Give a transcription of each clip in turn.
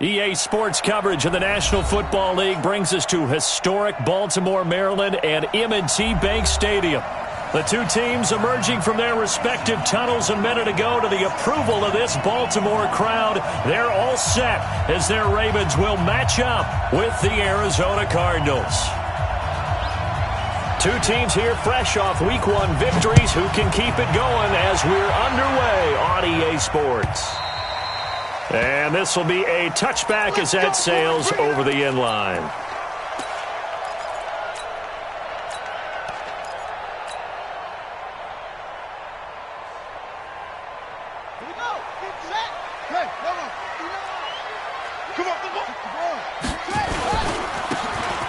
EA Sports coverage of the National Football League brings us to historic Baltimore, Maryland and M&T Bank Stadium. The two teams emerging from their respective tunnels a minute ago to the approval of this Baltimore crowd. They're all set as their Ravens will match up with the Arizona Cardinals. Two teams here fresh off Week 1 victories who can keep it going as we're underway on EA Sports. And this will be a touchback as that sails over the end line.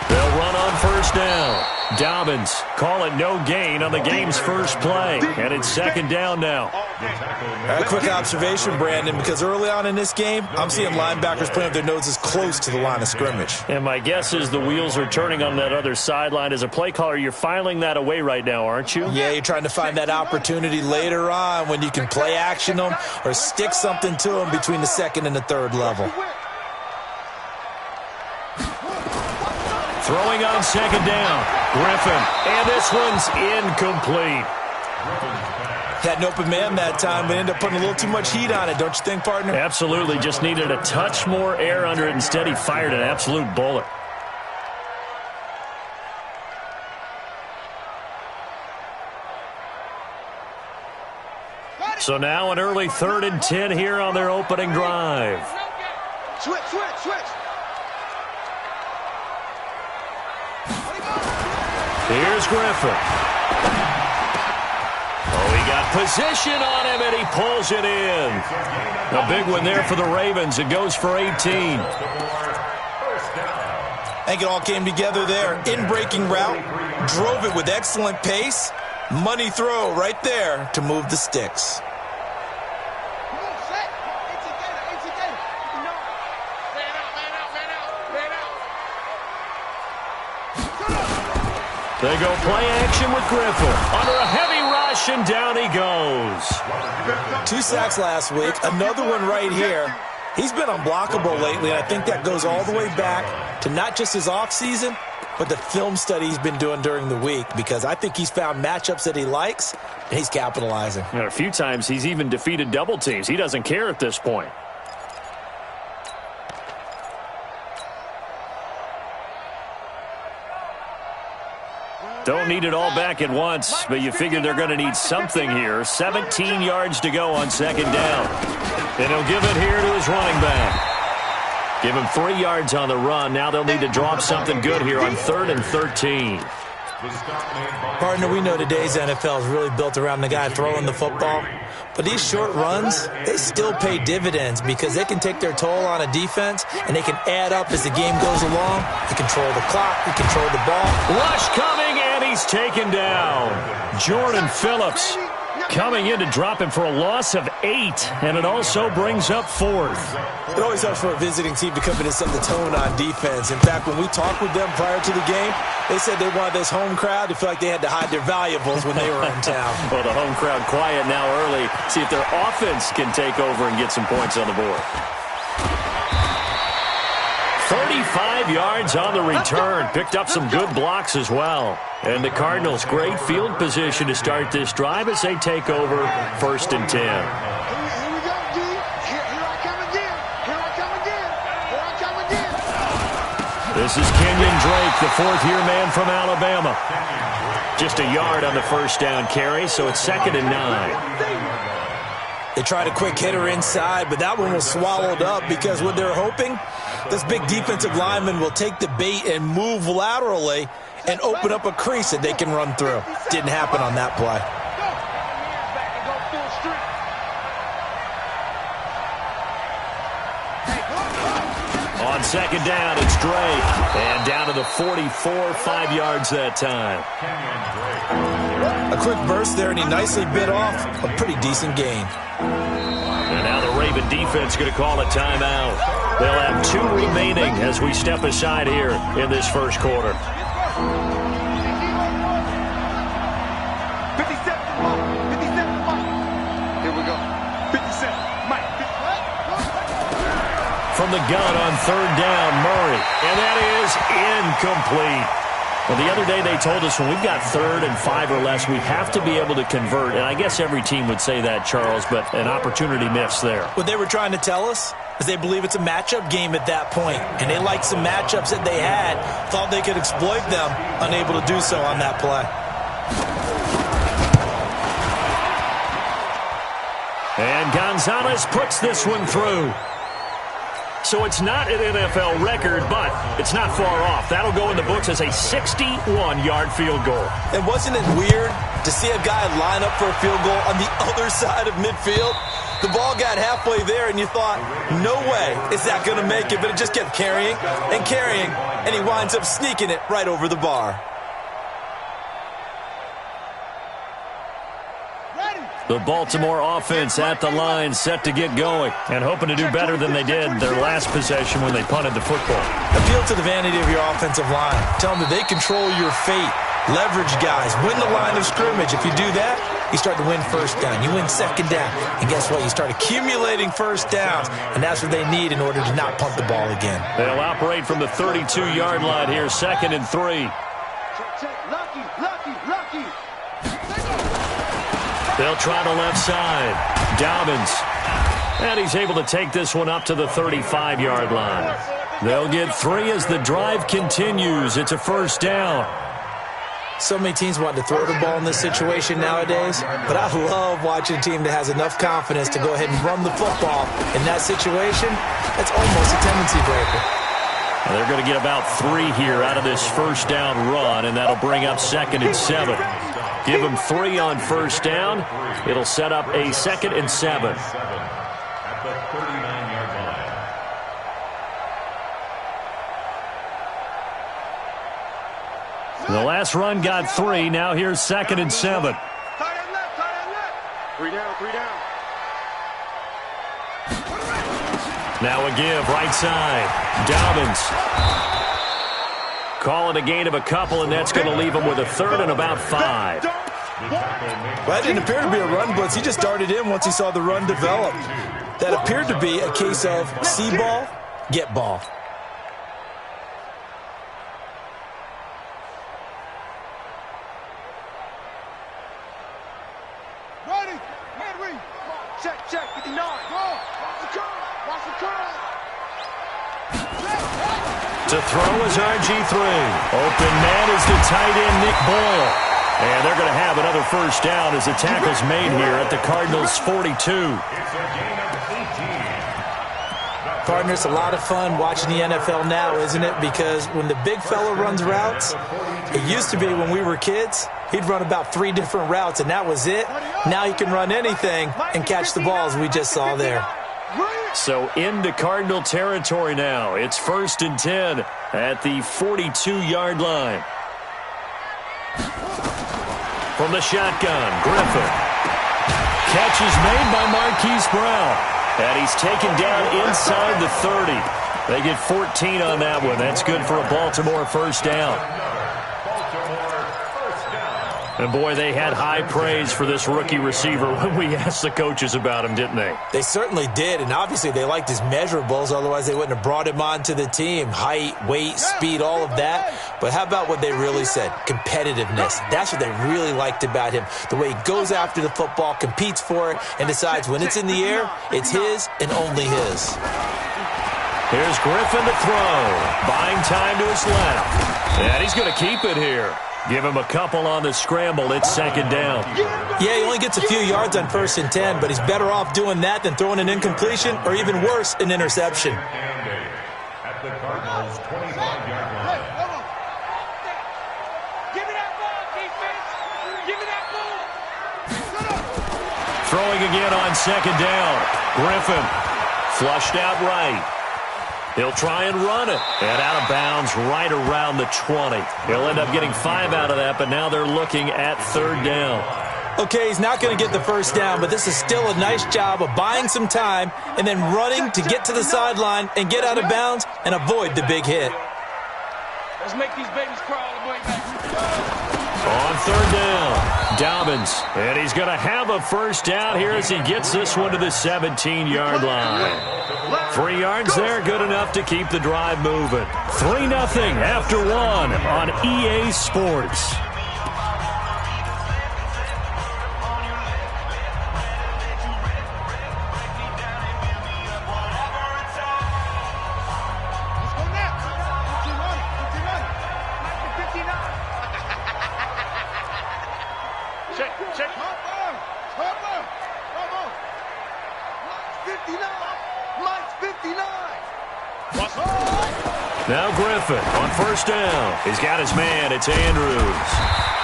They'll run on first down. Dobbins call it no gain on the game's first play. And it's second down now. A quick observation, Brandon, because early on in this game, I'm seeing linebackers putting up their noses close to the line of scrimmage. And my guess is the wheels are turning on that other sideline. As a play caller, you're filing that away right now, aren't you? Yeah, you're trying to find that opportunity later on when you can play action them or stick something to them between the second and the third level. Throwing on second down, Griffin, and this one's incomplete. Had an open man that time, but ended up putting a little too much heat on it, don't you think, partner? Absolutely, just needed a touch more air under it. Instead, he fired an absolute bullet. So now an early 3rd and 10 here on their opening drive. Switch. Here's Griffin. Oh, he got position on him, and he pulls it in. A big one there for the Ravens. It goes for 18. I think it all came together there. In-breaking route, drove it with excellent pace. Money throw right there to move the sticks. They go play action with Griffin. Under a heavy rush, and down he goes. 2 sacks last week. Another one right here. He's been unblockable lately, and I think that goes all the way back to not just his offseason, but the film study he's been doing during the week, because I think he's found matchups that he likes, and he's capitalizing. And a few times he's even defeated double teams. He doesn't care at this point. Don't need it all back at once, but you figure they're going to need something here. 17 yards to go on second down. And he'll give it here to his running back. Give him 3 yards on the run. Now they'll need to drop something good here on 3rd and 13. Partner, we know today's NFL is really built around the guy throwing the football. But these short runs, they still pay dividends because they can take their toll on a defense, and they can add up as the game goes along. You control the clock, you control the ball. Rush coming, and he's taken down. Jordan Phillips coming in to drop him for a loss of 8, and it also brings up 4th. It always helps for a visiting team to come in and set the tone on defense. In fact, when we talked with them prior to the game, they said they wanted this home crowd to feel like they had to hide their valuables when they were in town. Well, the home crowd quiet now early. See if their offense can take over and get some points on the board. 35 yards on the return. Picked up some good blocks as well. And the Cardinals, great field position to start this drive as they take over 1st and 10. Here we go, D. Here I come again. This is Kenyon Drake, the 4th-year man from Alabama. Just a yard on the first down carry, so it's 2nd and 9. They tried a quick hitter inside, but that one was swallowed up because what they're hoping, this big defensive lineman will take the bait and move laterally and open up a crease that they can run through. Didn't happen on that play. On second down, it's Drake. And down to the 44, 5 yards that time. A quick burst there, and he nicely bit off a pretty decent gain. And now the Raven defense going to call a timeout. They'll have 2 remaining as we step aside here in this first quarter. 57, Here we go. 57, Mike. from the gun on third down, Murray. And that is incomplete. Well, the other day they told us when we've got 3rd and 5 or less, we have to be able to convert. And I guess every team would say that, Charles, but an opportunity missed there. What they were trying to tell us is they believe it's a matchup game at that point. And they liked some matchups that they had, thought they could exploit them, unable to do so on that play. And Gonzalez puts this one through. So it's not an NFL record, but it's not far off. That'll go in the books as a 61-yard field goal. And wasn't it weird to see a guy line up for a field goal on the other side of midfield? The ball got halfway there, and you thought, no way is that going to make it. But it just kept carrying and carrying, and he winds up sneaking it right over the bar. The Baltimore offense at the line, set to get going, and hoping to do better than they did their last possession when they punted the football. Appeal to the vanity of your offensive line. Tell them that they control your fate. Leverage guys. Win the line of scrimmage. If you do that, you start to win first down. You win second down. And guess what? You start accumulating first downs, and that's what they need in order to not punt the ball again. They'll operate from the 32-yard line here, 2nd and 3. Lucky. They'll try the left side. Dobbins. And he's able to take this one up to the 35-yard line. They'll get 3 as the drive continues. It's a first down. So many teams want to throw the ball in this situation nowadays, but I love watching a team that has enough confidence to go ahead and run the football. In that situation, that's almost a tendency breaker. Well, they're going to get about 3 here out of this first down run, and that'll bring up 2nd and 7. Give them 3 on first down. It'll set up a 2nd and 7. The last run got 3. Now here's 2nd and 7. Tight end left. 3 down. Now a give, right side. Dobbins. Call it a gain of a couple, and that's going to leave him with a 3rd and about 5. Well, that didn't appear to be a run blitz. He just darted in once he saw the run develop. That appeared to be a case of see ball, get ball. Ready. Man read. Check. 59. Watch the curl. To throw is RG3. Open man is the tight end, Nick Boyle. And they're going to have another first down as the tackle's made here at the Cardinals' 42. Partner, it's a lot of fun watching the NFL now, isn't it? Because when the big fella runs routes, it used to be when we were kids, he'd run about 3 different routes, and that was it. Now he can run anything and catch the balls we just saw there. So into Cardinal territory now. It's 1st and 10 at the 42-yard line. From the shotgun, Griffin. Catch is made by Marquise Brown. And he's taken down inside the 30. They get 14 on that one. That's good for a Baltimore first down. And, boy, they had high praise for this rookie receiver when we asked the coaches about him, didn't they? They certainly did, and obviously they liked his measurables. Otherwise, they wouldn't have brought him onto the team. Height, weight, speed, all of that. But how about what they really said? Competitiveness. That's what they really liked about him. The way he goes after the football, competes for it, and decides when it's in the air, it's his and only his. Here's Griffin to throw. Buying time to his left. And he's going to keep it here. Give him a couple on the scramble. It's 2nd down. Yeah, he only gets a few yards on 1st and 10, but he's better off doing that than throwing an incompletion or even worse, an interception. At the Cardinals' 25-yard line. Give me that ball, defense. Give me that ball. Throwing again on 2nd down. Griffin flushed out right. He'll try and run it. And out of bounds right around the 20. He'll end up getting 5 out of that, but now they're looking at 3rd down. Okay, he's not going to get the first down, but this is still a nice job of buying some time and then running to get to the sideline and get out of bounds and avoid the big hit. Let's make these babies cry all the way back. On third down, Dobbins. And he's going to have a first down here as he gets this one to the 17-yard line. 3 yards there, good enough to keep the drive moving. 3-0 after 1 on EA Sports. Now Griffin on first down. He's got his man. It's Andrews.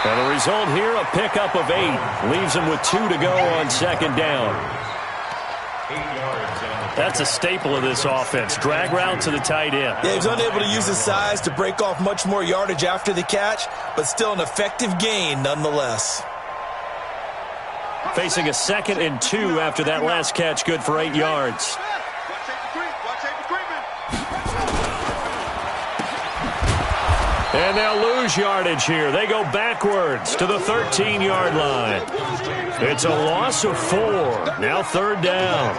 And the result here, a pickup of 8. Leaves him with 2 to go on second down. That's a staple of this offense. Drag route to the tight end. Yeah, he's unable to use his size to break off much more yardage after the catch, but still an effective gain nonetheless. Facing a 2nd and 2 after that last catch, good for 8 yards. And they'll lose yardage here. They go backwards to the 13-yard line. It's a loss of 4. Now third down.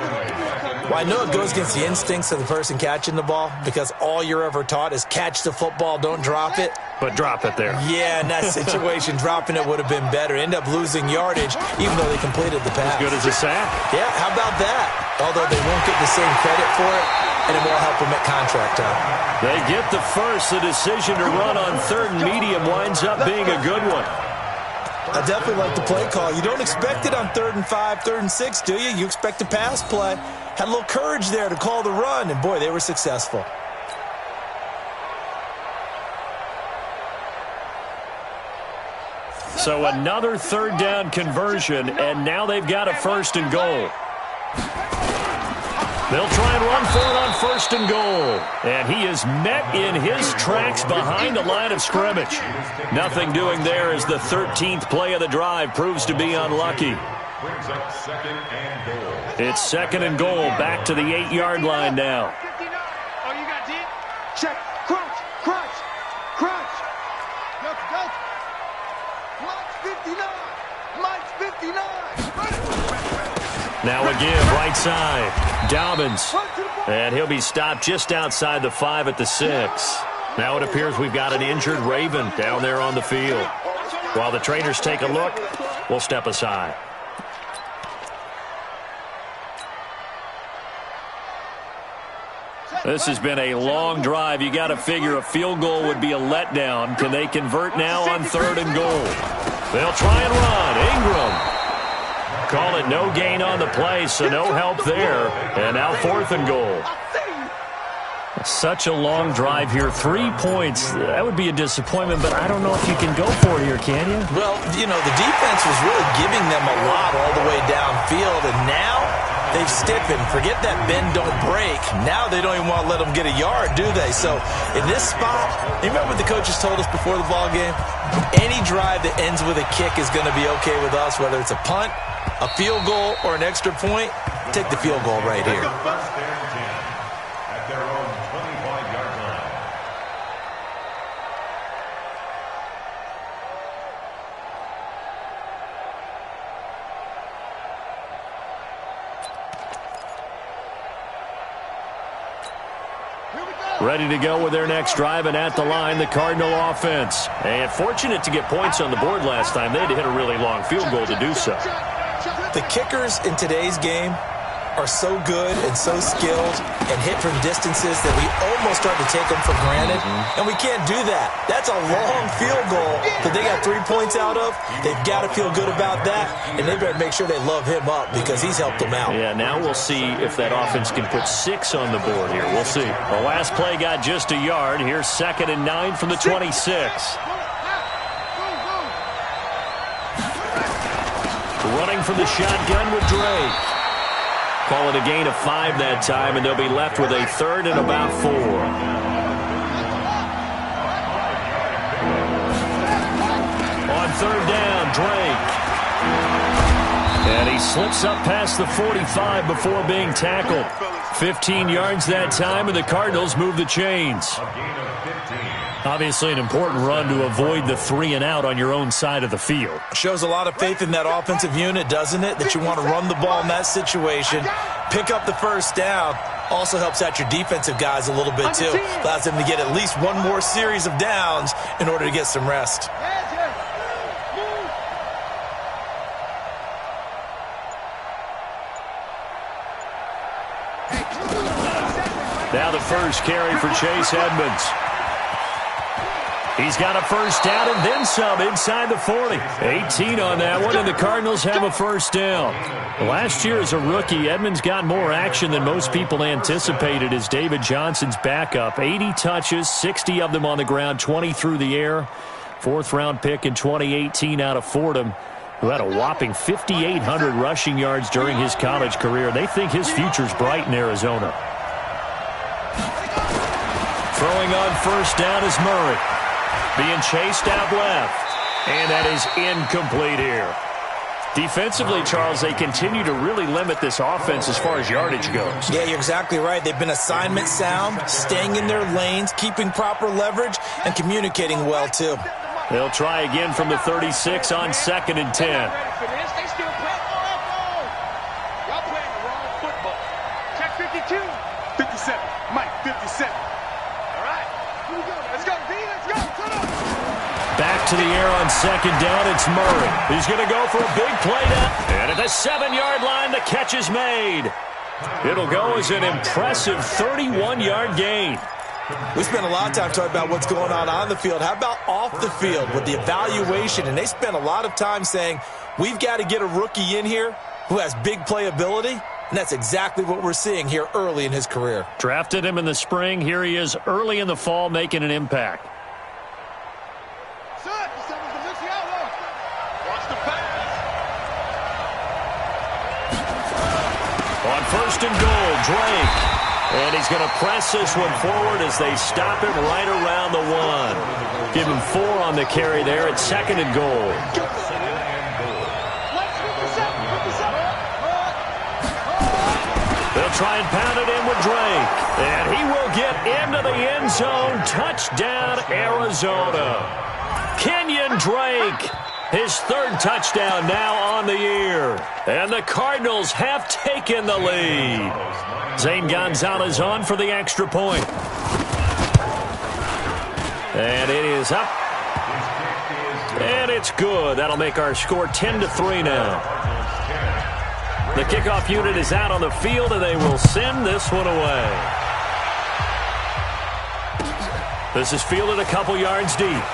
Well, I know it goes against the instincts of the person catching the ball because all you're ever taught is catch the football, don't drop it. But drop it there. Yeah, in that situation, dropping it would have been better. End up losing yardage even though they completed the pass. As good as a sack? Yeah, how about that? Although they won't get the same credit for it, and it will help them at contract time. They get the first. The decision to run on third and medium winds up being a good one. I definitely like the play call. You don't expect it on 3rd and 5, 3rd and 6, do you? You expect a pass play. Had a little courage there to call the run, and boy, they were successful. So another third down conversion, and now they've got a 1st and goal. They'll try and run for it on 1st and goal. And he is met in his tracks behind the line of scrimmage. Nothing doing there as the 13th play of the drive proves to be unlucky. Brings up 2nd and goal. It's 2nd and goal, back to the 8-yard line now. Oh, you got it? Check. Crunch. Crunch. Crunch. Go. Mike's 59. Mike's 59. Now again, right side. Dobbins. And he'll be stopped just outside the 5 at the 6. Now it appears we've got an injured Raven down there on the field. While the trainers take a look, we'll step aside. This has been a long drive. You got to figure a field goal would be a letdown. Can they convert now on 3rd and goal? They'll try and run. Ingram. Call it no gain on the play, so no help there. And now 4th and goal. Such a long drive here. 3 points. That would be a disappointment, but I don't know if you can go for it here, can you? Well, you know, the defense was really giving them a lot all the way downfield, and now they've stiffened. Forget that bend, don't break. Now they don't even want to let them get a yard, do they? So in this spot, you remember what the coaches told us before the ball game? Any drive that ends with a kick is going to be okay with us, whether it's a punt, a field goal, or an extra point. Take the field goal right here. First and 10 at their own 25-yard line. Ready to go with their next drive, and at the line, the Cardinal offense. And fortunate to get points on the board last time. They had to hit a really long field goal to do so. The kickers in today's game are so good and so skilled and hit from distances that we almost start to take them for granted, and we can't do that. That's a long field goal that they got 3 points out of. They've got to feel good about that, and they better make sure they love him up because he's helped them out. Yeah, now we'll see if that offense can put 6 on the board here. We'll see. The last play got just a yard. Here's 2nd and 9 from the 26. Running from the shotgun with Drake. Call it a gain of 5 that time, and they'll be left with a 3rd and about 4. On 3rd down, Drake. And he slips up past the 45 before being tackled. 15 yards that time, and the Cardinals move the chains. A gain of 15. Obviously an important run to avoid the 3 and out on your own side of the field. Shows a lot of faith in that offensive unit, doesn't it? That you want to run the ball in that situation, pick up the first down. Also helps out your defensive guys a little bit too. Allows them to get at least one more series of downs in order to get some rest. Now the first carry for Chase Edmonds. He's got a first down and then some inside the 40. 18 on that one, and the Cardinals have a first down. Last year as a rookie, Edmonds got more action than most people anticipated as David Johnson's backup. 80 touches, 60 of them on the ground, 20 through the air. 4th-round pick in 2018 out of Fordham, who had a whopping 5,800 rushing yards during his college career. They think his future's bright in Arizona. Throwing on first down is Murray. Being chased out left. And that is incomplete here. Defensively, Charles, they continue to really limit this offense as far as yardage goes. Yeah, you're exactly right. They've been assignment sound, staying in their lanes, keeping proper leverage, and communicating well, too. They'll try again from the 36 on 2nd and 10. Y'all playing the wrong football. Check 52. 57. Mike, 57. All right. Here we go. Let's go, D. Let's go. Turn up. Back to the air on 2nd down. It's Murray. He's going to go for a big play now. And at the 7-yard line, the catch is made. It'll go as an impressive 31-yard gain. We spent a lot of time talking about what's going on the field. How about off the field with the evaluation? And they spent a lot of time saying, we've got to get a rookie in here who has big playability. And that's exactly what we're seeing here early in his career. Drafted him in the spring. Here he is early in the fall making an impact. Watch the pass. On 1st and goal, Drake. And he's going to press this one forward as they stop him right around the 1. Give him 4 on the carry there at 2nd and goal. They'll try and pound it in with Drake. And he will get into the end zone. Touchdown, Arizona. Kenyon Drake. His 3rd touchdown now on the year. And the Cardinals have taken the lead. Zane Gonzalez on for the extra point. And it is up. And it's good. That'll make our score 10-3 now. The kickoff unit is out on the field, and they will send this one away. This is fielded a couple yards deep.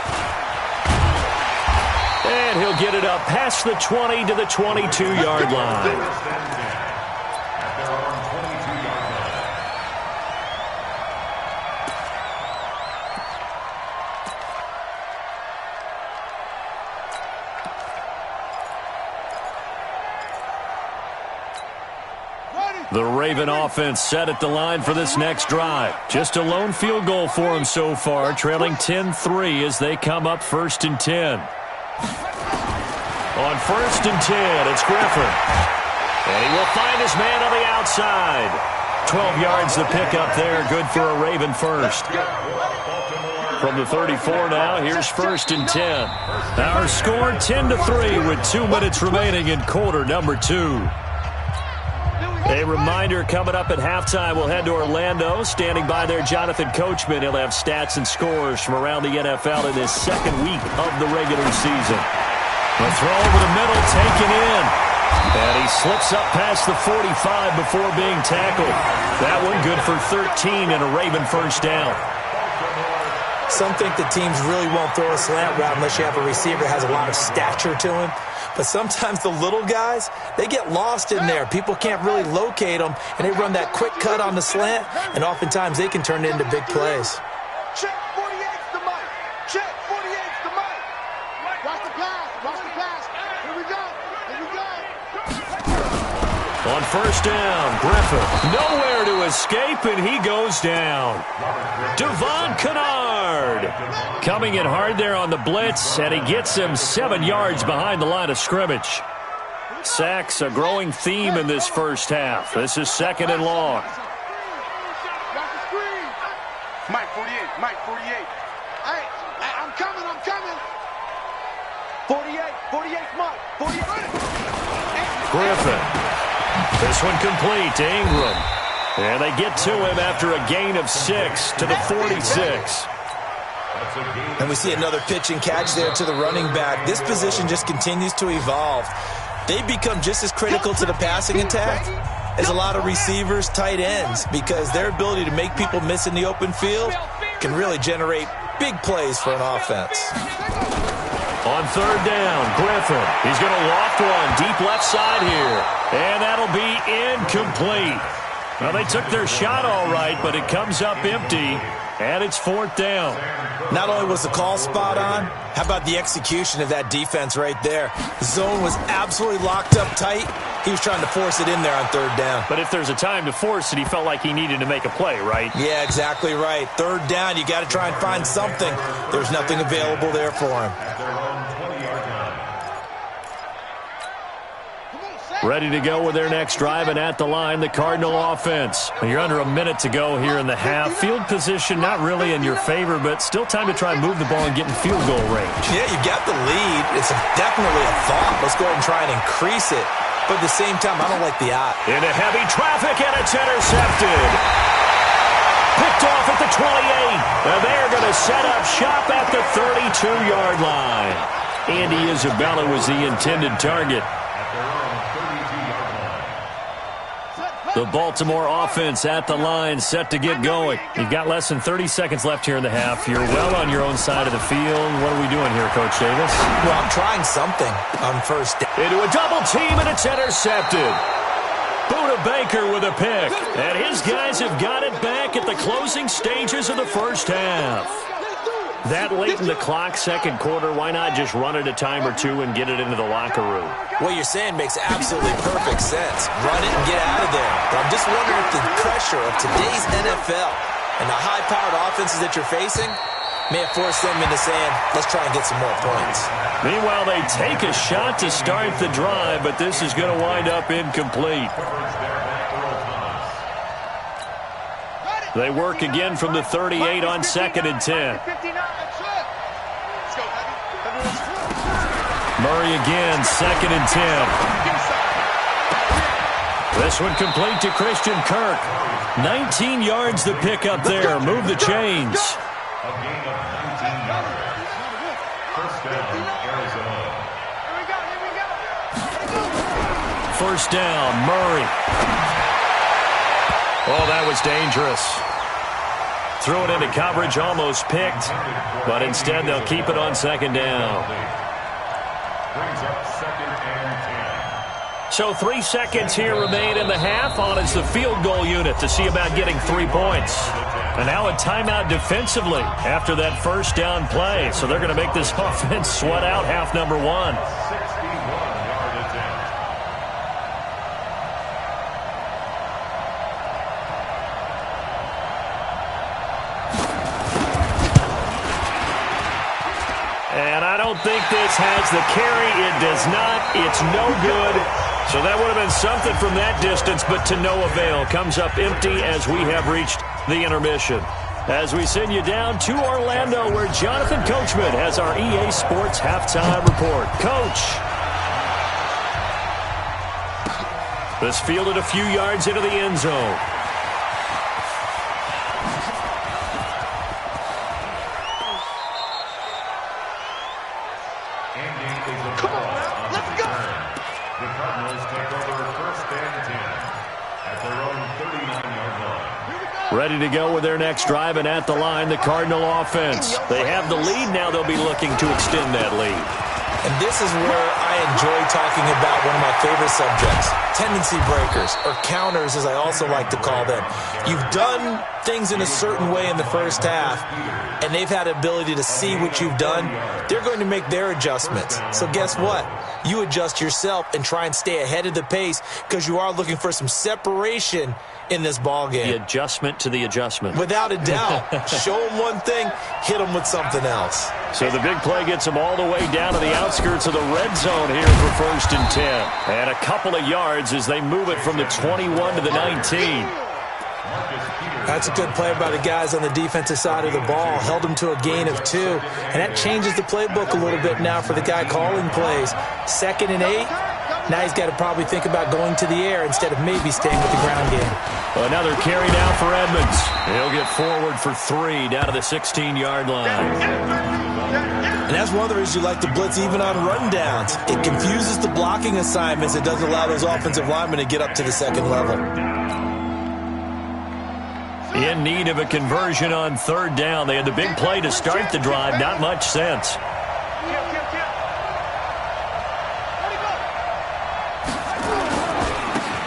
And he'll get it up past the 20 to the 22-yard line. The Raven offense set at the line for this next drive. Just a lone field goal for them so far, trailing 10-3 as they come up 1st and 10. On 1st and 10, it's Griffin. And he will find his man on the outside. 12 yards to pick up there, good for a Raven first. From the 34 now, here's 1st and 10. Our score 10-3 with 2 minutes remaining in quarter number 2. A reminder coming up at halftime, we'll head to Orlando. Standing by there, Jonathan Coachman. He'll have stats and scores from around the NFL in his 2nd week of the regular season. The throw over the middle, taken in. And he slips up past the 45 before being tackled. That one good for 13 and a Raven first down. Some think the teams really won't throw a slant route unless you have a receiver that has a lot of stature to him. But sometimes the little guys, they get lost in there. People can't really locate them, and they run that quick cut on the slant, and oftentimes they can turn it into big plays. Check 48's the mic. Check 48's the mic. Watch the pass. Watch the pass. Here we go. Here we go. On first down, Griffin. Nowhere to escape, and he goes down. Devon Kennard coming in hard there on the blitz, and he gets him 7 yards behind the line of scrimmage. Sacks a growing theme in this first half. This is 2nd and long. Mike, 48. Hey, I'm coming. 48, Mike. 48. Griffin. This one complete to Ingram. And they get to him after a gain of 6 to the 46. And we see another pitch and catch there to the running back. This position just continues to evolve. They become just as critical to the passing attack as a lot of receivers, tight ends, because their ability to make people miss in the open field can really generate big plays for an offense. On third down, Griffin. He's going to loft one deep left side here. And that'll be incomplete. Well, they took their shot all right, but it comes up empty, and it's fourth down. Not only was the call spot on, how about the execution of that defense right there? The zone was absolutely locked up tight. He was trying to force it in there on third down. But if there's a time to force it, he felt like he needed to make a play, right? Yeah, exactly right. Third down, you got to try and find something. There's nothing available there for him. Ready to go with their next drive, and at the line, the Cardinal offense. You're under a minute to go here in the half. Field position not really in your favor, but still time to try and move the ball and get in field goal range. Yeah, you got the lead. It's definitely a thought. Let's go ahead and try and increase it. But at the same time, I don't like the odds. Into heavy traffic, and it's intercepted. Picked off at the 28. And they're going to set up shop at the 32-yard line. Andy Isabella was the intended target. The Baltimore offense at the line, set to get going. You've got less than 30 seconds left here in the half. You're well on your own side of the field. What are we doing here, Coach Davis? Well, I'm trying something on first down. Into a double team, and it's intercepted. Buda Baker with a pick. And his guys have got it back at the closing stages of the first half. That late in the clock, second quarter, why not just run it a time or two and get it into the locker room? What you're saying makes absolutely perfect sense. Run it and get out of there. But I'm just wondering if the pressure of today's NFL and the high-powered offenses that you're facing may have forced them into saying, let's try and get some more points. Meanwhile, they take a shot to start the drive, but this is going to wind up incomplete. They work again from the 38 on 2nd and 10. Murray again, 2nd and 10. This one complete to Christian Kirk. 19 yards the pick up there. Move the chains. A gain of 19 yards. First down, Arizona. First down, Murray. Oh, that was dangerous. Threw it into coverage, almost picked, but instead they'll keep it on second down. Brings up 2nd and 10. So 3 seconds here remain in the half. On is the field goal unit to see about getting 3 points. And now a timeout defensively after that first down play. So they're going to make this offense sweat out half number 1. 61-yard attempt. And I don't think this has the carry. It does not. It's no good. So that would have been something from that distance, but to no avail. Comes up empty as we have reached the intermission. As we send you down to Orlando, where Jonathan Coachman has our EA Sports halftime report. Coach. This fielded a few yards into the end zone. Ready to go with their next drive, and at the line, the Cardinal offense. They have the lead. Now they'll be looking to extend that lead. And this is where I enjoy talking about one of my favorite subjects, tendency breakers, or counters as I also like to call them. You've done things in a certain way in the first half, and they've had the ability to see what you've done. They're going to make their adjustments. So guess what? You adjust yourself and try and stay ahead of the pace because you are looking for some separation in this ball game. The adjustment to the adjustment. Without a doubt. Show them one thing, hit them with something else. So the big play gets them all the way down to the outskirts of the red zone here for first and 10. And a couple of yards as they move it from the 21 to the 19. Marcus Peters That's a good play by the guys on the defensive side of the ball. Held him to a gain of 2. And that changes the playbook a little bit now for the guy calling plays. 2nd and 8. Now he's got to probably think about going to the air instead of maybe staying with the ground game. Another carry down for Edmonds. He'll get forward for 3 down to the 16-yard line. And that's one of the reasons you like to blitz even on rundowns. It confuses the blocking assignments. It doesn't allow those offensive linemen to get up to the second level. In need of a conversion on 3rd down. They had the big play to start the drive. Not much sense.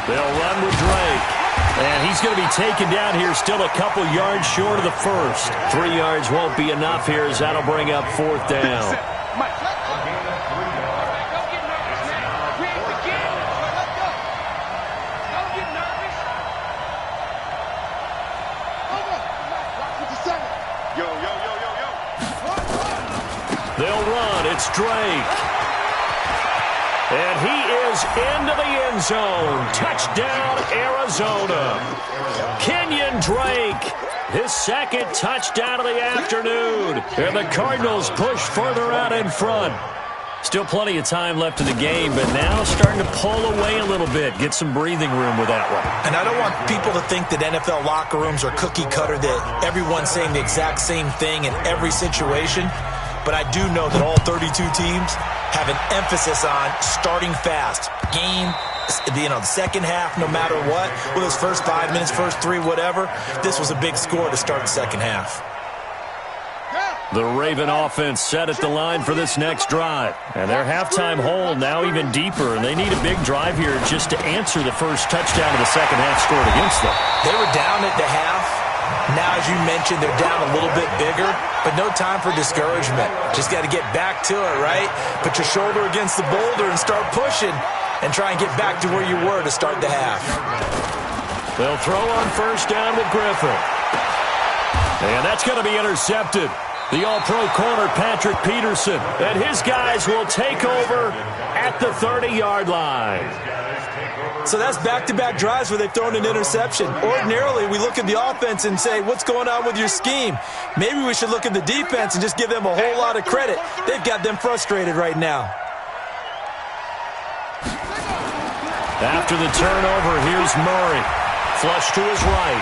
They'll run with Drake. And he's going to be taken down here still a couple yards short of the first. 3 yards won't be enough here as that'll bring up 4th down. They'll run. It's Drake. And he is into the end zone. Touchdown, Arizona. Kenyon Drake, his 2nd touchdown of the afternoon. And the Cardinals push further out in front. Still plenty of time left in the game, but now starting to pull away a little bit. Get some breathing room with that one. And I don't want people to think that NFL locker rooms are cookie cutter, that everyone's saying the exact same thing in every situation. But I do know that all 32 teams have an emphasis on starting fast. Game, the second half, no matter what, with his first 5 minutes, first 3, whatever, this was a big score to start the second half. The Raven offense set at the line for this next drive. And their halftime hole now even deeper, and they need a big drive here just to answer the first touchdown of the second half scored against them. They were down at the half. Now, as you mentioned, they're down a little bit bigger, but no time for discouragement. Just got to get back to it, right? Put your shoulder against the boulder and start pushing and try and get back to where you were to start the half. They'll throw on 1st down with Griffin. And that's going to be intercepted. The all-pro corner, Patrick Peterson, and his guys will take over at the 30-yard line. So that's back-to-back drives where they've thrown an interception. Ordinarily, we look at the offense and say, what's going on with your scheme? Maybe we should look at the defense and just give them a whole lot of credit. They've got them frustrated right now. After the turnover, here's Murray. Flush to his right.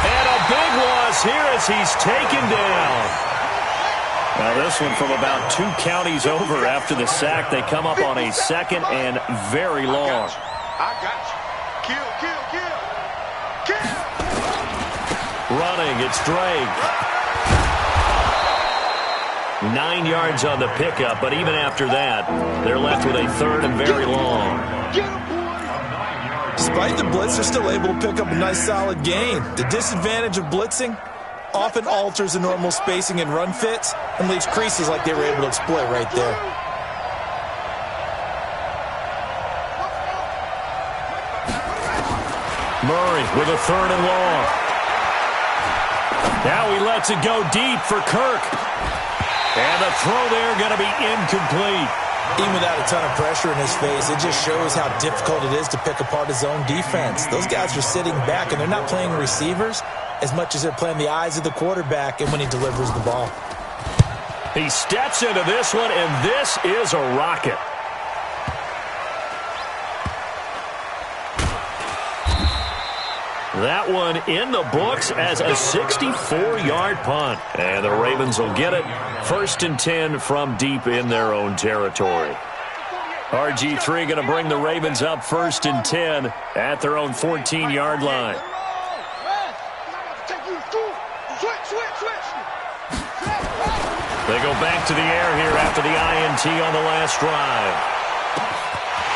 And a big loss here as he's taken down. Now this one from about 2 counties over after the sack. They come up on a 2nd and very long. I got you. Kill. Running, it's Drake. 9 yards on the pickup, but even after that, they're left with a 3rd and very long. Despite the blitz, they're still able to pick up a nice solid gain. The disadvantage of blitzing often alters the normal spacing and run fits and leaves creases like they were able to exploit right there. Murray with a 3rd and long. Now he lets it go deep for Kirk. And the throw there going to be incomplete. Even without a ton of pressure in his face, it just shows how difficult it is to pick apart his own defense. Those guys are sitting back, and they're not playing receivers as much as they're playing the eyes of the quarterback and when he delivers the ball. He steps into this one, and this is a rocket. That one in the books as a 64-yard punt. And the Ravens will get it. 1st and 10 from deep in their own territory. RG3 going to bring the Ravens up 1st and 10 at their own 14-yard line. They go back to the air here after the INT on the last drive.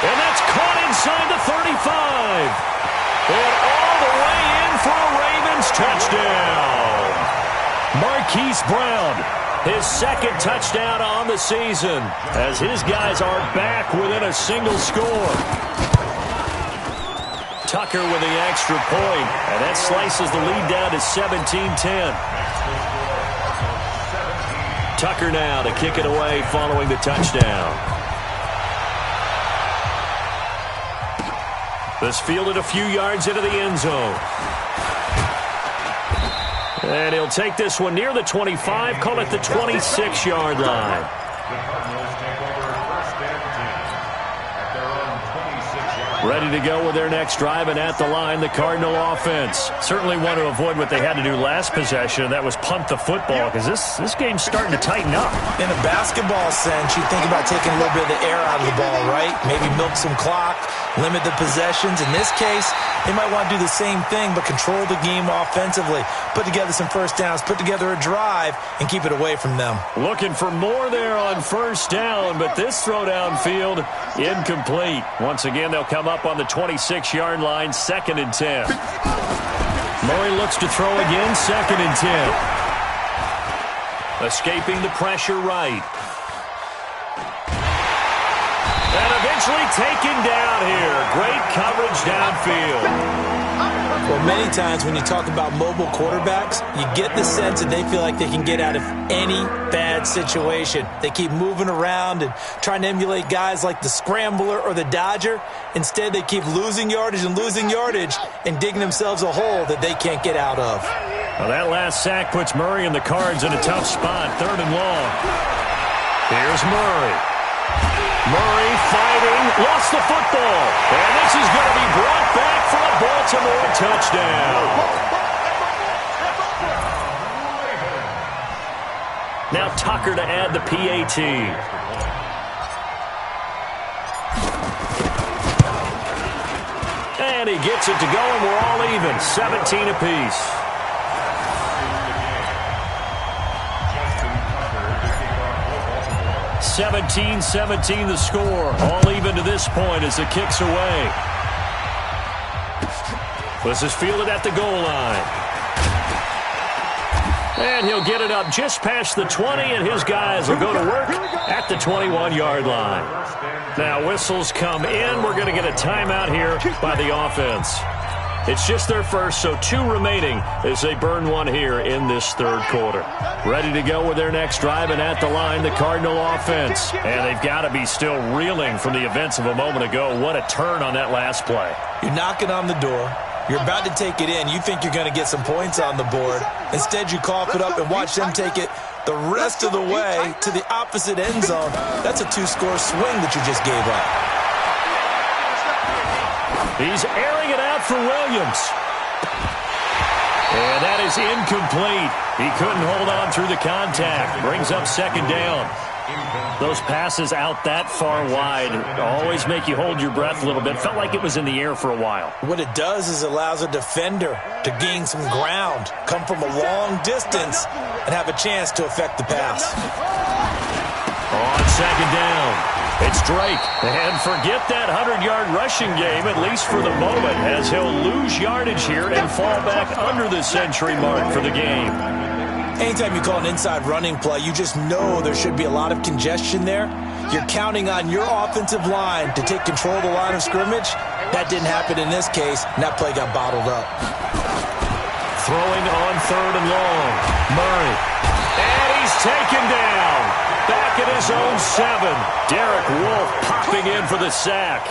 And that's caught inside the 35. And all the way in for a Ravens touchdown. Marquise Brown, his 2nd touchdown on the season, as his guys are back within a single score. Tucker with the extra point, and that slices the lead down to 17-10. Tucker now to kick it away following the touchdown. This fielded a few yards into the end zone. And he'll take this one near the 25, call it the 26-yard line. The Cardinals take over first and 10 at their own 26-yard line. Ready to go with their next drive, and at the line, the Cardinal offense. Certainly want to avoid what they had to do last possession, and that was punt the football, because this game's starting to tighten up. In a basketball sense, you think about taking a little bit of the air out of the ball, right? Maybe milk some clock, limit the possessions. In this case, they might want to do the same thing, but control the game offensively. Put together some first downs, put together a drive, and keep it away from them. Looking for more there on first down, but this throw downfield incomplete. Once again, they'll come up on the 26-yard line, 2nd and 10. Murray looks to throw again, 2nd and 10. Escaping the pressure right. And eventually taken down here. Great coverage downfield. Well, many times when you talk about mobile quarterbacks, you get the sense that they feel like they can get out of any bad situation. They keep moving around and trying to emulate guys like the Scrambler or the Dodger. Instead, they keep losing yardage and digging themselves a hole that they can't get out of. Well, that last sack puts Murray and the Cards in a tough spot, 3rd and long. Here's Murray. Murray fighting, lost the football. And this is going to be brought back for a Baltimore touchdown. Now Tucker to add the PAT. And he gets it to go, and we're all even, 17 apiece. 17-17 the score. All even to this point as the kick's away. This is fielded at the goal line. And he'll get it up just past the 20, and his guys will go to work at the 21-yard line. Now whistles come in. We're going to get a timeout here by the offense. It's just their first, so 2 remaining as they burn one here in this 3rd quarter. Ready to go with their next drive, and at the line, the Cardinal offense. And they've got to be still reeling from the events of a moment ago. What a turn on that last play. You're knocking on the door. You're about to take it in. You think you're going to get some points on the board. Instead, you cough it up and watch them take it the rest of the way to the opposite end zone. That's a 2-score swing that you just gave up. He's airing it out for Williams. And that is incomplete. He couldn't hold on through the contact. Brings up 2nd down. Those passes out that far wide always make you hold your breath a little bit. Felt like it was in the air for a while. What it does is allows a defender to gain some ground, come from a long distance, and have a chance to affect the pass. On 2nd down, it's Drake. And forget that 100-yard rushing game, at least for the moment, as he'll lose yardage here and fall back under the century mark for the game. Anytime you call an inside running play, you just know there should be a lot of congestion there. You're counting on your offensive line to take control of the line of scrimmage. That didn't happen in this case, and that play got bottled up. Throwing on 3rd and long. Murray. And he's taken down. Back at his own 7. Derek Wolfe popping in for the sack.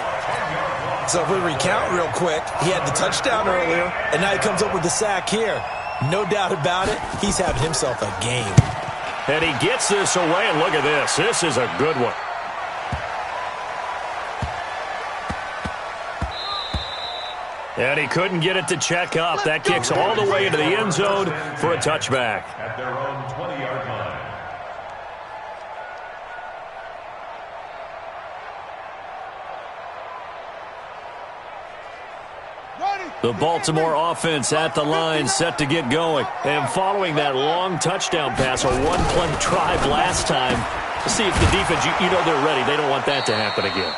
So if we recount real quick, he had the touchdown earlier, and now he comes up with the sack here. No doubt about it, he's having himself a game. And he gets this away, and look at this. This is a good one. And he couldn't get it to check up. That kicks all the way into the end zone for a touchback. At their own 20-yard line. The Baltimore offense at the line, set to get going. And following that long touchdown pass, a one-play drive last time, to see if the defense, you know they're ready. They don't want that to happen again.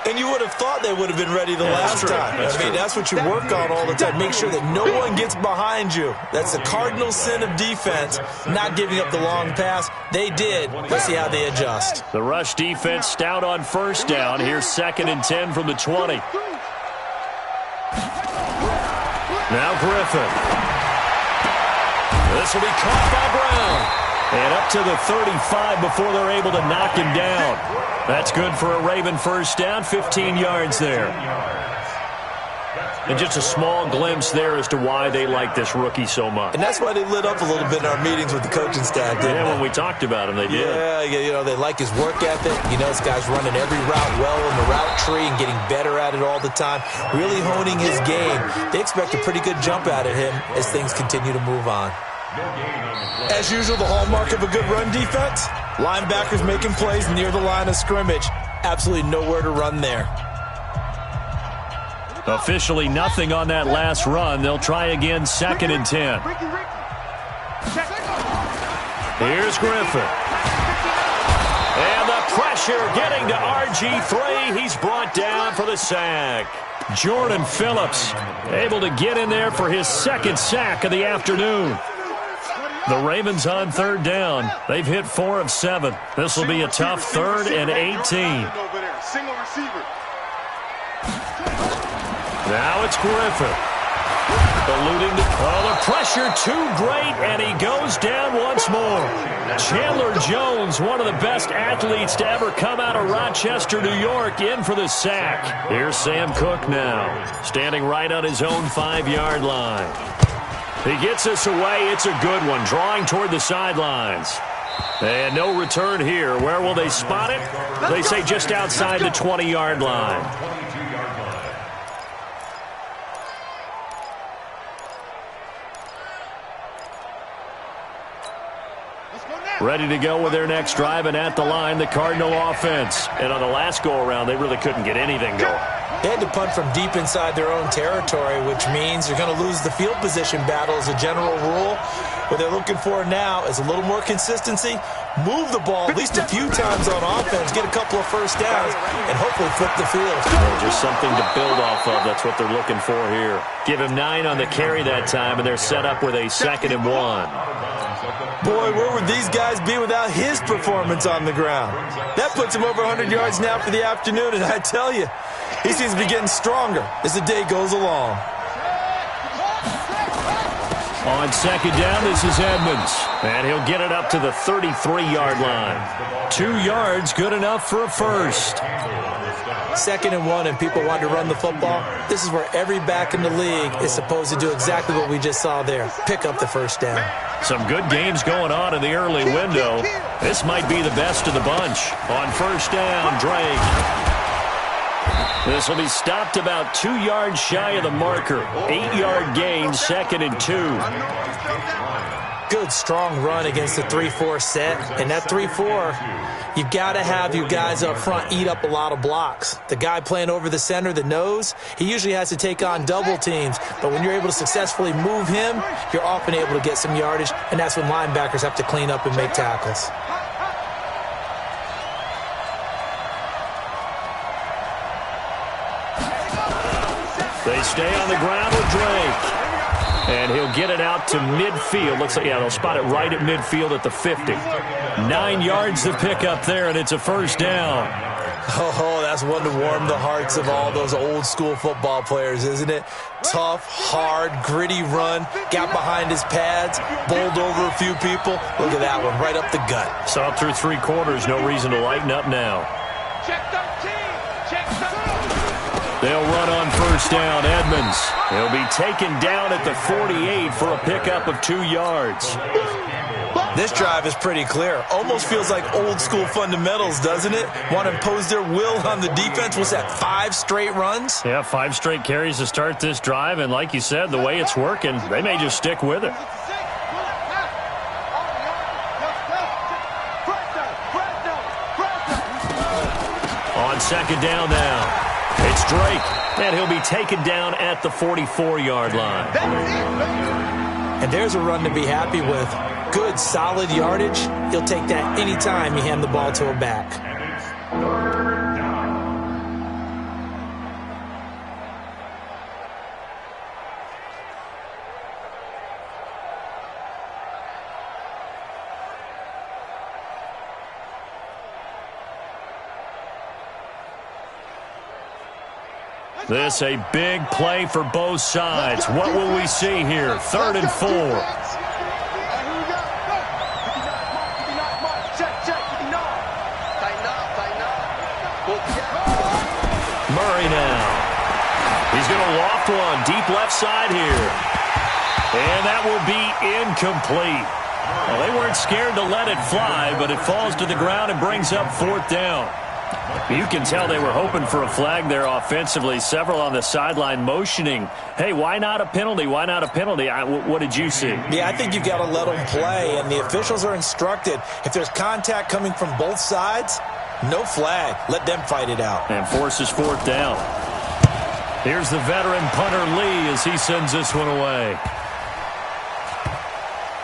And you would have thought they would have been ready the last time. That's what you work on all the time. Make sure that no one gets behind you. That's the cardinal sin of defense, not giving up the long pass. They did. Let's see how they adjust. The rush defense stout on first down. Here's 2nd and 10 from the 20. Now Griffin. This will be caught by Brown. And up to the 35 before they're able to knock him down. That's good for a Raven first down, 15 yards there. And just a small glimpse there as to why they like this rookie so much. And that's why they lit up a little bit in our meetings with the coaching staff, didn't they? When we talked about him, they did. Yeah, they like his work ethic. This guy's running every route well in the route tree and getting better at it all the time, really honing his game. They expect a pretty good jump out of him as things continue to move on. As usual, the hallmark of a good run defense, linebackers making plays near the line of scrimmage. Absolutely nowhere to run there. Officially nothing on that last run. They'll try again, 2nd and 10. Here's Griffin. And the pressure getting to RG3. He's brought down for the sack. Jordan Phillips able to get in there for his 2nd sack of the afternoon. The Ravens on 3rd down. They've hit 4 of 7. This will be a tough 3rd and 18. Now it's Griffin. Alluding to the pressure too great, and he goes down once more. Chandler Jones, one of the best athletes to ever come out of Rochester, New York, in for the sack. Here's Sam Cook now, standing right on his own 5-yard line. He gets us away. It's a good one, drawing toward the sidelines. And no return here. Where will they spot it? They say just outside the 20-yard line. Ready to go with their next drive, and at the line, the Cardinal offense. And on the last go-around, they really couldn't get anything going. They had to punt from deep inside their own territory, which means they're going to lose the field position battle as a general rule. What they're looking for now is a little more consistency, move the ball at least a few times on offense, get a couple of first downs, and hopefully flip the field. Just something to build off of. That's what they're looking for here. Give him 9 on the carry that time, and they're set up with a 2nd and 1. Boy, where would these guys be without his performance on the ground? That puts him over 100 yards now for the afternoon, and I tell you, he seems to be getting stronger as the day goes along. On 2nd down, this is Edmonds, and he'll get it up to the 33-yard line. 2 yards, good enough for a first. 2nd and 1, and people want to run the football. This is where every back in the league is supposed to do exactly what we just saw there, pick up the first down. Some good games going on in the early window. This might be the best of the bunch. On 1st down, Drake. This will be stopped about 2 yards shy of the marker. 8-yard gain, 2nd and 2. Good, strong run against the 3-4 set. And that 3-4, you've got to have your guys up front eat up a lot of blocks. The guy playing over the center, the nose, he usually has to take on double teams. But when you're able to successfully move him, you're often able to get some yardage, and that's when linebackers have to clean up and make tackles. They stay on the ground with Drake. And he'll get it out to midfield. Looks like, yeah, they'll spot it right at midfield at the 50. 9 yards to pick up there, and it's a first down. Oh, that's one to warm the hearts of all those old-school football players, isn't it? Tough, hard, gritty run. Got behind his pads, bowled over a few people. Look at that one, right up the gut. Saw it through 3 quarters. No reason to lighten up now. Check 13. Check 13. They'll run on 1st down. Edmonds. He'll be taken down at the 48 for a pickup of 2 yards. This drive is pretty clear. Almost feels like old-school fundamentals, doesn't it? Want to impose their will on the defense. What's that, 5 straight runs? Yeah, 5 straight carries to start this drive. And like you said, the way it's working, they may just stick with it. On 2nd down now. It's Drake, and he'll be taken down at the 44-yard line. And there's a run to be happy with. Good, solid yardage. He'll take that anytime you hand the ball to a back. This a big play for both sides. What will we see here? 3rd and 4. Murray now. He's going going to loft one deep left side here. And that will be incomplete. Well, they weren't scared to let it fly, but it falls to the ground and brings up 4th down. You can tell they were hoping for a flag there offensively. Several on the sideline motioning, hey, why not a penalty? Why not a penalty? What did you see? Yeah, I think you got to let them play, and the officials are instructed. If there's contact coming from both sides, no flag. Let them fight it out. And forces 4th down. Here's the veteran punter Lee as he sends this one away.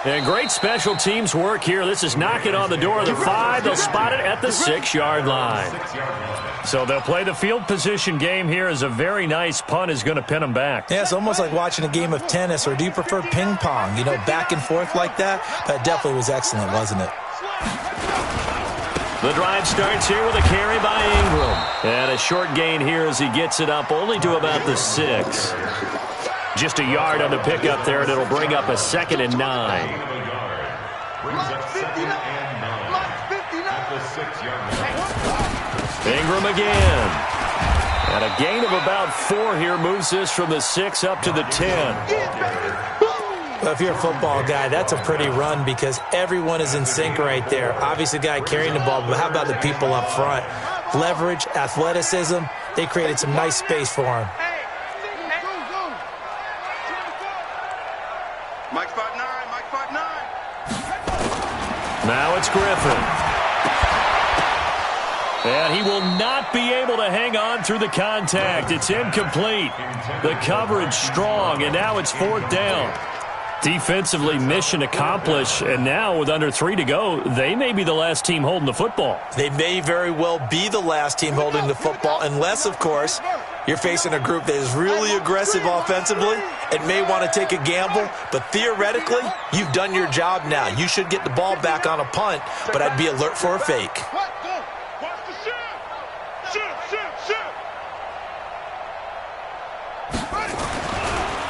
And great special teams work here. This is knocking on the door of the 5. They'll spot it at the 6-yard line. So they'll play the field position game here as a very nice punt is going to pin them back. Yeah, it's almost like watching a game of tennis, or do you prefer ping pong? You know, back and forth like that? That definitely was excellent, wasn't it? The drive starts here with a carry by Ingram. And a short gain here as he gets it up only to about the 6. Just a yard on the pickup there, and it'll bring up a 2nd and 9. Ingram again. And a gain of about 4 here moves this from the 6 up to the 10. Well, if you're a football guy, that's a pretty run because everyone is in sync right there. Obviously, the guy carrying the ball, but how about the people up front? Leverage, athleticism, they created some nice space for him. Mike 5'9", Mike 5'9". Now it's Griffin. And he will not be able to hang on through the contact. It's incomplete. The coverage strong, and now it's 4th down. Defensively, mission accomplished, and now with under 3 to go, they may be the last team holding the football. They may very well be the last team holding the football, unless, of course, you're facing a group that is really aggressive offensively and may want to take a gamble, but theoretically, you've done your job now. You should get the ball back on a punt, but I'd be alert for a fake.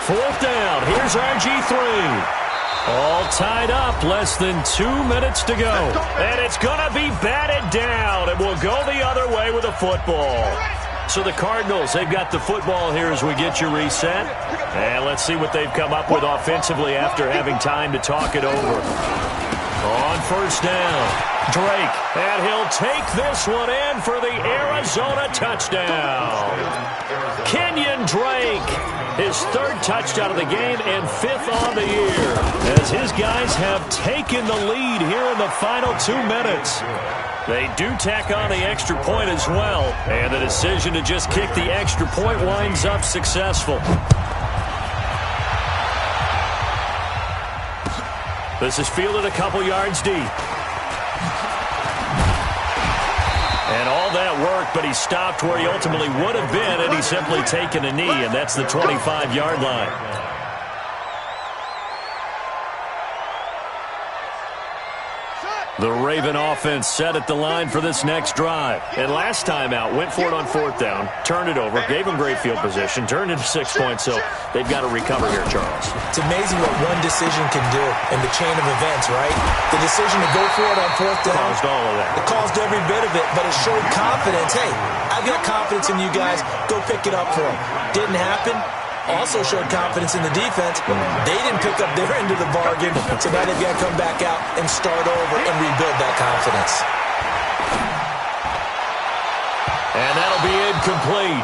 Fourth down. Here's RG3. All tied up. Less than 2 minutes to go. And it's going to be batted down. It will go the other way with a football. So the Cardinals, they've got the football here as we get you reset. And let's see what they've come up with offensively after having time to talk it over. On first down, Drake. And he'll take this one in for the Arizona touchdown. Kenyon Drake. His 3rd touchdown of the game and 5th on the year. As his guys have taken the lead here in the final 2 minutes. They do tack on the extra point as well. And the decision to just kick the extra point winds up successful. This is fielded a couple yards deep. And all that work, but he stopped where he ultimately would have been had he simply taken a knee, and that's the 25-yard line. The Raven offense set at the line for this next drive. And last time out, went for it on 4th down, turned it over, gave him great field position, turned into 6 points, so they've got to recover here, Charles. It's amazing what one decision can do in the chain of events, right? The decision to go for it on 4th down. Caused all of that. It caused every bit of it, but it showed confidence. Hey, I've got confidence in you guys. Go pick it up for them. Didn't happen. Also showed confidence in the defense. They didn't pick up their end of the bargain, so now they've got to come back out and start over and rebuild that confidence. And that'll be incomplete.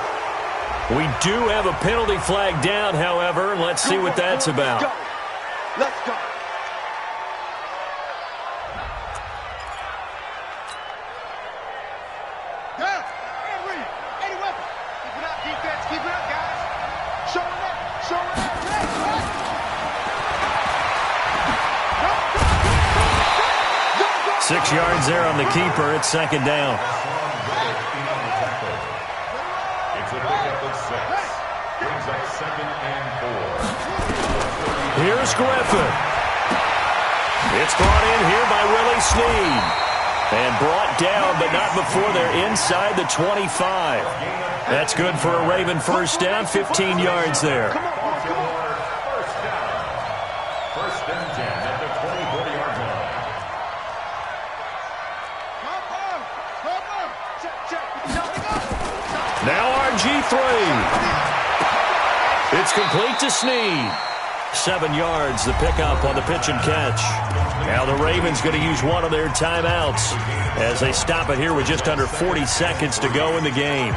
We do have a penalty flag down, however, and let's see what that's about. Let's go. Keep it up, defense. Keep it up, guys. Show it up. Show it up. 6 yards there on the keeper. It's 2nd down. It's a pickup of 6. Brings up 2nd and 4. Here's Griffin. It's brought in here by Willie Snead. And brought down, but not before they're inside the 25. That's good for a Raven first down, 15 yards there. First and 10 at the 24-yard line. Now RG3. It's complete to Snead. 7 yards, the pickup on the pitch and catch. Now the Ravens going to use one of their timeouts as they stop it here with just under 40 seconds to go in the game.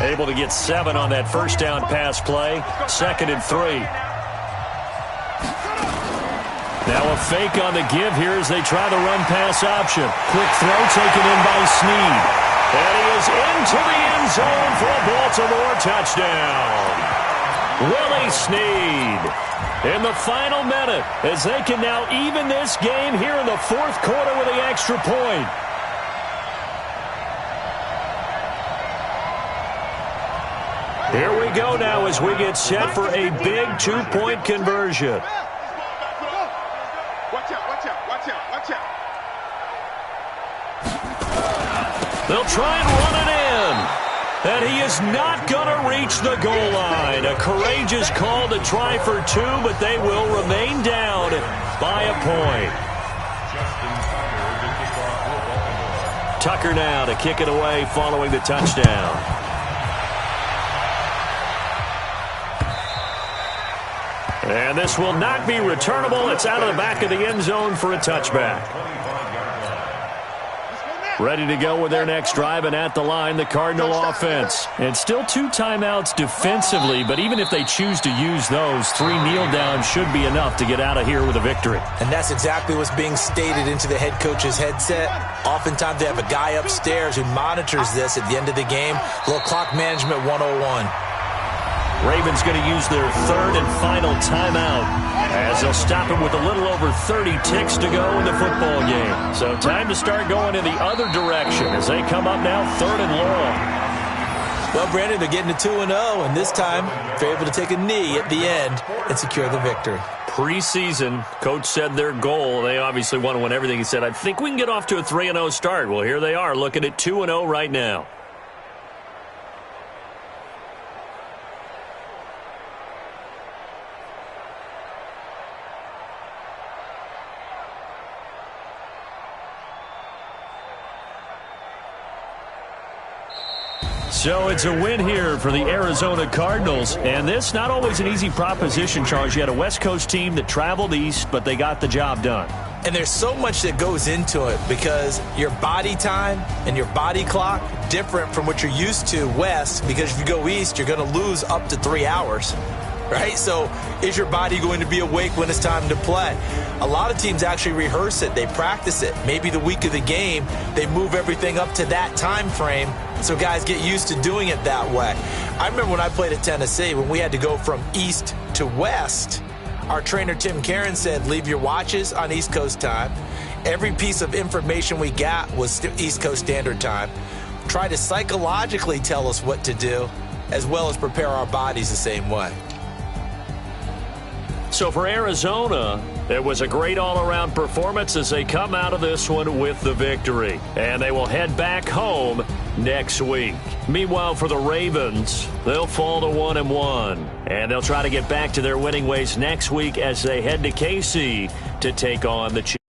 Able to get 7 on that first down pass play. 2nd and 3. Now a fake on the give here as they try the run-pass option. Quick throw taken in by Snead. And he is into the end zone for a Baltimore touchdown. Willie Snead in the final minute as they can now even this game here in the 4th quarter with the extra point. Here we go now as we get set for a big 2-point conversion. Watch out, watch out, watch out, watch out. They'll try and run it in. And he is not going to reach the goal line. A courageous call to try for 2, but they will remain down by a point. Tucker now to kick it away following the touchdown. And this will not be returnable. It's out of the back of the end zone for a touchback. Ready to go with their next drive, and at the line, the Cardinal offense. And still 2 timeouts defensively, but even if they choose to use those, 3 kneel downs should be enough to get out of here with a victory. And that's exactly what's being stated into the head coach's headset. Oftentimes they have a guy upstairs who monitors this at the end of the game. A little clock management 101. Ravens going to use their 3rd and final timeout as they'll stop it with a little over 30 ticks to go in the football game. So time to start going in the other direction as they come up now 3rd and long. Well, Brandon, they're getting to 2-0, and this time they're able to take a knee at the end and secure the victory. Preseason, coach said their goal, they obviously want to win everything. He said, I think we can get off to a 3-0 start. Well, here they are looking at 2-0 right now. So it's a win here for the Arizona Cardinals, and this not always an easy proposition, Charles. You had a West Coast team that traveled east, but they got the job done. And there's so much that goes into it because your body time and your body clock different from what you're used to west, because if you go east, you're going to lose up to 3 hours. Right? So is your body going to be awake when it's time to play? A lot of teams actually rehearse it. They practice it. Maybe the week of the game, they move everything up to that time frame so guys get used to doing it that way. I remember when I played at Tennessee, when we had to go from east to west, our trainer Tim Karen said, leave your watches on East Coast time. Every piece of information we got was East Coast Standard Time. Try to psychologically tell us what to do, as well as prepare our bodies the same way. So for Arizona, it was a great all-around performance as they come out of this one with the victory. And they will head back home next week. Meanwhile, for the Ravens, they'll fall to 1-1. And they'll try to get back to their winning ways next week as they head to KC to take on the Chiefs.